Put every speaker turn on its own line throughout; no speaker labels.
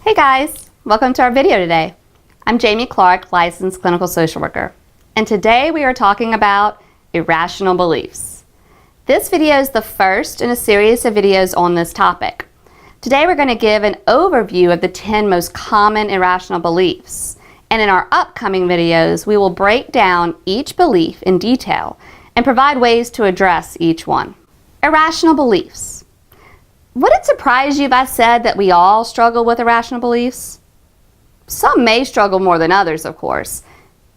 Hey guys, welcome to our video today. I'm Jamie Clark, licensed clinical social worker, and today we are talking about irrational beliefs. This video is the first in a series of videos on this topic. Today we're going to give an overview of the 10 most common irrational beliefs, and in our upcoming videos we will break down each belief in detail and provide ways to address each one. Irrational beliefs. Would it surprise you if I said that we all struggle with irrational beliefs? Some may struggle more than others, of course,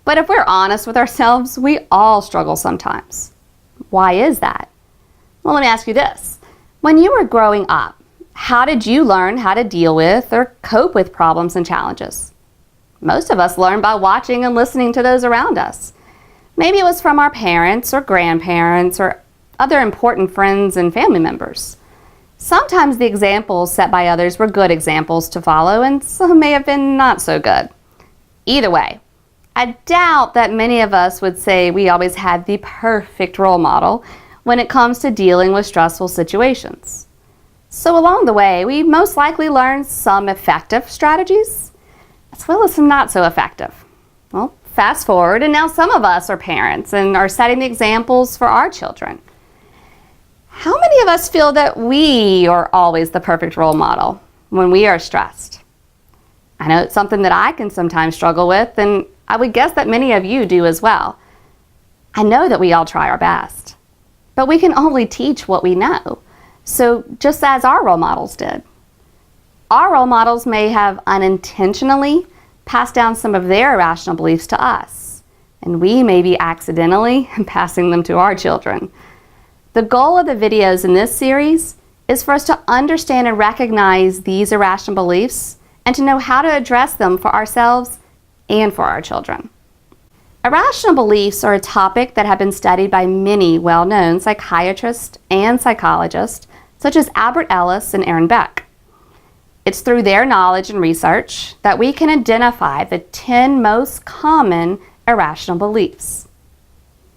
but if we're honest with ourselves, we all struggle sometimes. Why is that? Well, let me ask you this. When you were growing up, how did you learn how to deal with or cope with problems and challenges? Most of us learn by watching and listening to those around us. Maybe it was from our parents or grandparents or other important friends and family members. Sometimes the examples set by others were good examples to follow, and some may have been not so good. Either way, I doubt that many of us would say we always had the perfect role model when it comes to dealing with stressful situations. So along the way, we most likely learned some effective strategies, as well as some not so effective. Well, fast forward, and now some of us are parents and are setting the examples for our children. How many of us feel that we are always the perfect role model when we are stressed? I know it's something that I can sometimes struggle with, and I would guess that many of you do as well. I know that we all try our best, but we can only teach what we know, so just as our role models did. Our role models may have unintentionally passed down some of their irrational beliefs to us, and we may be accidentally passing them to our children. The goal of the videos in this series is for us to understand and recognize these irrational beliefs and to know how to address them for ourselves and for our children. Irrational beliefs are a topic that have been studied by many well-known psychiatrists and psychologists, such as Albert Ellis and Aaron Beck. It's through their knowledge and research that we can identify the 10 most common irrational beliefs.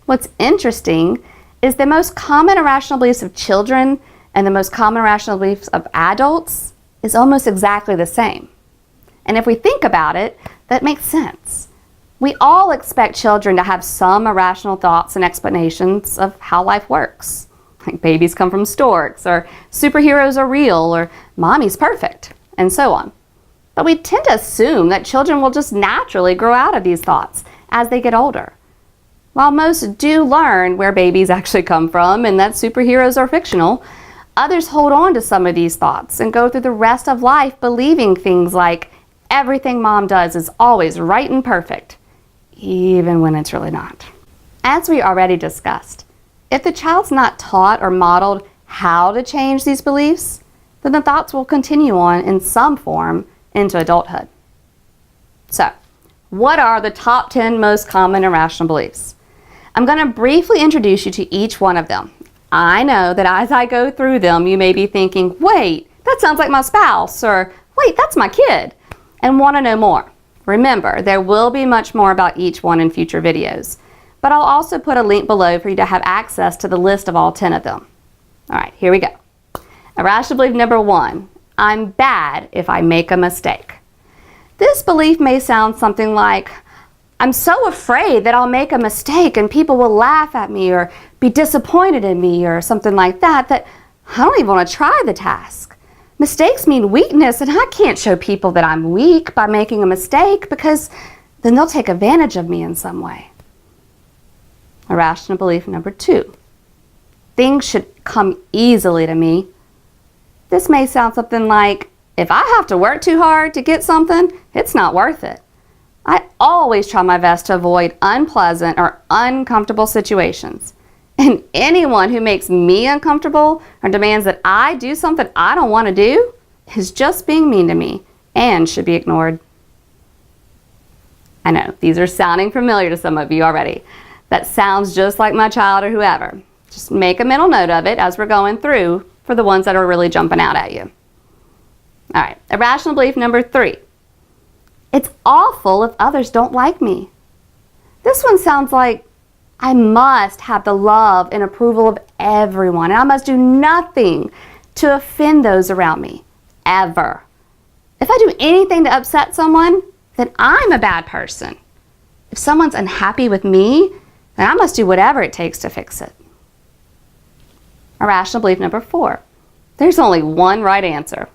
What's interesting is the most common irrational beliefs of children and the most common irrational beliefs of adults is almost exactly the same. And if we think about it, that makes sense. We all expect children to have some irrational thoughts and explanations of how life works. Like babies come from storks, or superheroes are real, or mommy's perfect, and so on. But we tend to assume that children will just naturally grow out of these thoughts as they get older. While most do learn where babies actually come from and that superheroes are fictional, others hold on to some of these thoughts and go through the rest of life believing things like everything mom does is always right and perfect, even when it's really not. As we already discussed, if the child's not taught or modeled how to change these beliefs, then the thoughts will continue on in some form into adulthood. So, what are the top 10 most common irrational beliefs? I'm going to briefly introduce you to each one of them. I know that as I go through them, you may be thinking, wait, that sounds like my spouse, or wait, that's my kid, and want to know more. Remember, there will be much more about each one in future videos, but I'll also put a link below for you to have access to the list of all 10 of them. All right, here we go. Irrational belief number 1, I'm bad if I make a mistake. This belief may sound something like, I'm so afraid that I'll make a mistake and people will laugh at me or be disappointed in me or something like that, that I don't even want to try the task. Mistakes mean weakness, and I can't show people that I'm weak by making a mistake because then they'll take advantage of me in some way. Irrational belief number 2, things should come easily to me. This may sound something like, if I have to work too hard to get something, it's not worth it. I always try my best to avoid unpleasant or uncomfortable situations. And anyone who makes me uncomfortable or demands that I do something I don't want to do is just being mean to me and should be ignored. I know, these are sounding familiar to some of you already. That sounds just like my child or whoever. Just make a mental note of it as we're going through for the ones that are really jumping out at you. All right, irrational belief number 3. It's awful if others don't like me. This one sounds like I must have the love and approval of everyone, and I must do nothing to offend those around me, ever. If I do anything to upset someone, then I'm a bad person. If someone's unhappy with me, then I must do whatever it takes to fix it. Irrational belief number 4. There's only one right answer.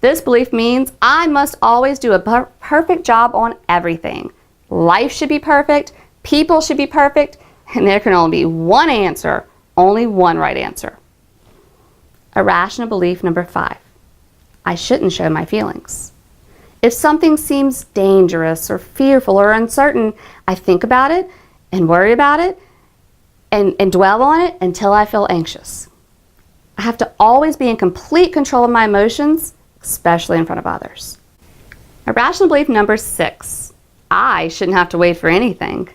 This belief means I must always do a perfect job on everything. Life should be perfect, people should be perfect, and there can only be one answer, only one right answer. Irrational belief number 5. I shouldn't show my feelings. If something seems dangerous or fearful or uncertain, I think about it and worry about it and dwell on it until I feel anxious. I have to always be in complete control of my emotions, especially in front of others. Irrational belief number 6. I shouldn't have to wait for anything.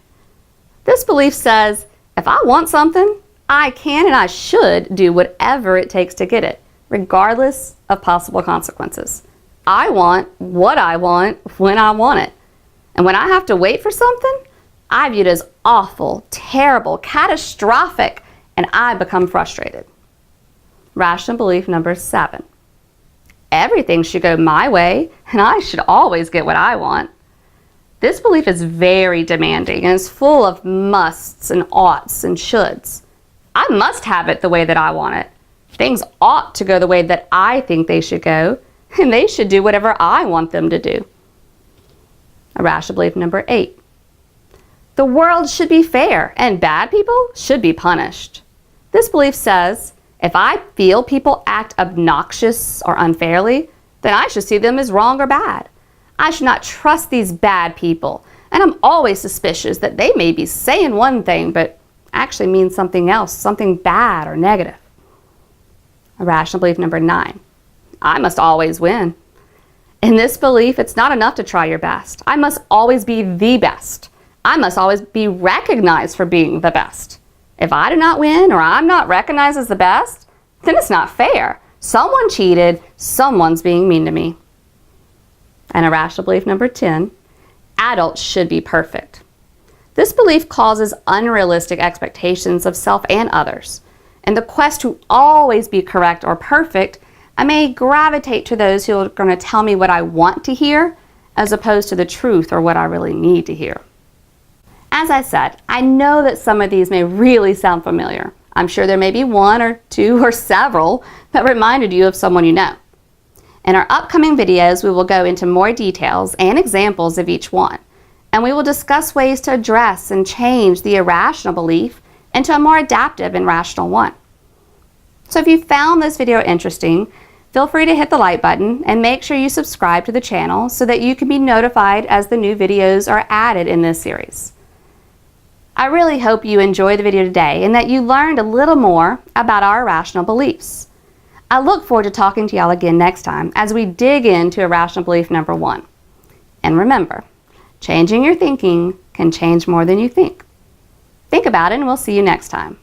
This belief says, if I want something, I can and I should do whatever it takes to get it, regardless of possible consequences. I want what I want when I want it. And when I have to wait for something, I view it as awful, terrible, catastrophic, and I become frustrated. Rational belief number 7. Everything should go my way, and I should always get what I want. This belief is very demanding and is full of musts and oughts and shoulds. I must have it the way that I want it. Things ought to go the way that I think they should go, and they should do whatever I want them to do. Irrational belief number 8. The world should be fair, and bad people should be punished. This belief says, if I feel people act obnoxious or unfairly, then I should see them as wrong or bad. I should not trust these bad people, and I'm always suspicious that they may be saying one thing but actually mean something else, something bad or negative. Irrational belief number 9. I must always win. In this belief, it's not enough to try your best. I must always be the best. I must always be recognized for being the best. If I do not win or I'm not recognized as the best, then it's not fair. Someone cheated, someone's being mean to me. And irrational belief number 10, adults should be perfect. This belief causes unrealistic expectations of self and others. In the quest to always be correct or perfect, I may gravitate to those who are going to tell me what I want to hear as opposed to the truth or what I really need to hear. As I said, I know that some of these may really sound familiar. I'm sure there may be one or two or several that reminded you of someone you know. In our upcoming videos, we will go into more details and examples of each one, and we will discuss ways to address and change the irrational belief into a more adaptive and rational one. So if you found this video interesting, feel free to hit the like button and make sure you subscribe to the channel so that you can be notified as the new videos are added in this series. I really hope you enjoyed the video today and that you learned a little more about our irrational beliefs. I look forward to talking to y'all again next time as we dig into irrational belief number 1. And remember, changing your thinking can change more than you think. Think about it and we'll see you next time.